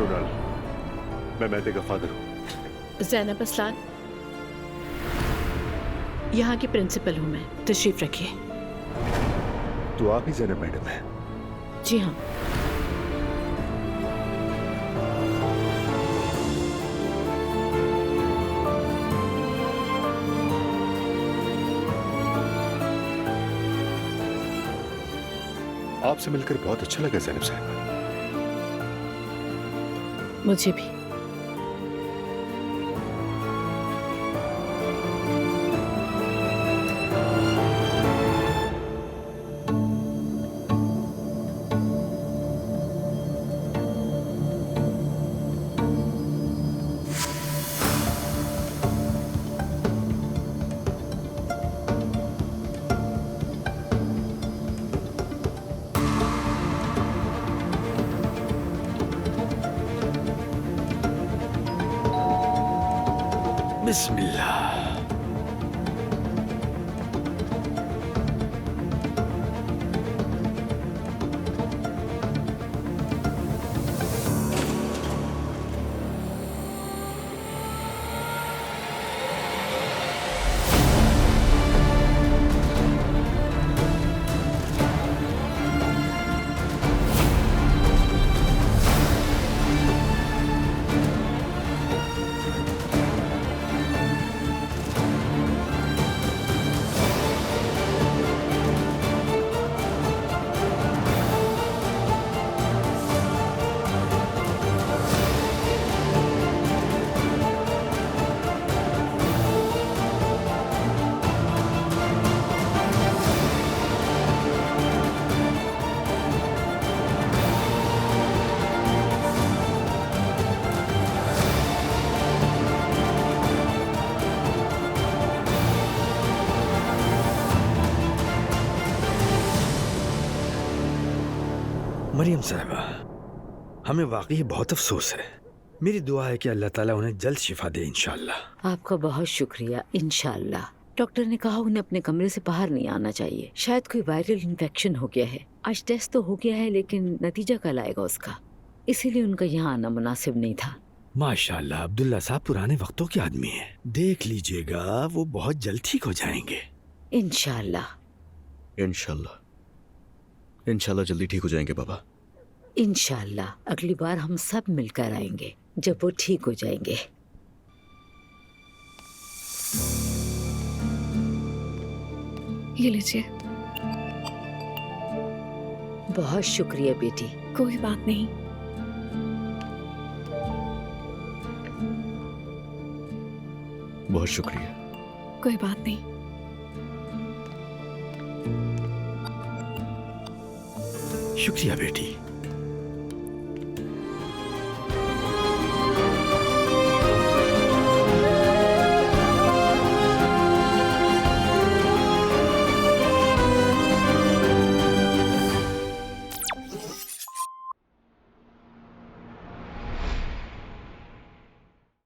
रोनाल, मैं मेहदी का फादर हूँ। ज़ैनब असलान, यहाँ की प्रिंसिपल हूँ मैं। तशरीफ रखिए। तो आप ही ज़ैनब मैडम हैं? जी हाँ। आपसे मिलकर बहुत अच्छा लगा ज़ैनब साहब। मुझे भी। बिस्मिल्लाह। मरियम साहबा, हमें वाकई बहुत अफसोस है। मेरी दुआ है कि अल्लाह ताला उन्हें जल्द शिफा दे इंशाअल्लाह। आपका बहुत शुक्रिया। इंशाअल्लाह। डॉक्टर ने कहा उन्हें अपने कमरे से बाहर नहीं आना चाहिए। शायद कोई वायरल इन्फेक्शन हो गया है। आज टेस्ट तो हो गया है, लेकिन नतीजा कल आएगा उसका। इसीलिए उनका यहाँ आना मुनासिब नहीं था। माशाअल्लाह, अब्दुल्ला साहब पुराने वक्तों के आदमी हैं। देख लीजिएगा, वो बहुत जल्द ठीक हो जाएंगे। इंशाअल्लाह। इंशाल्लाह इंशाल्लाह जल्दी ठीक हो जाएंगे बाबा। इंशाअल्लाह अगली बार हम सब मिलकर आएंगे जब वो ठीक हो जाएंगे। ये लीजिए। बहुत शुक्रिया बेटी। कोई बात नहीं। बहुत शुक्रिया। कोई बात नहीं। शुक्रिया बेटी।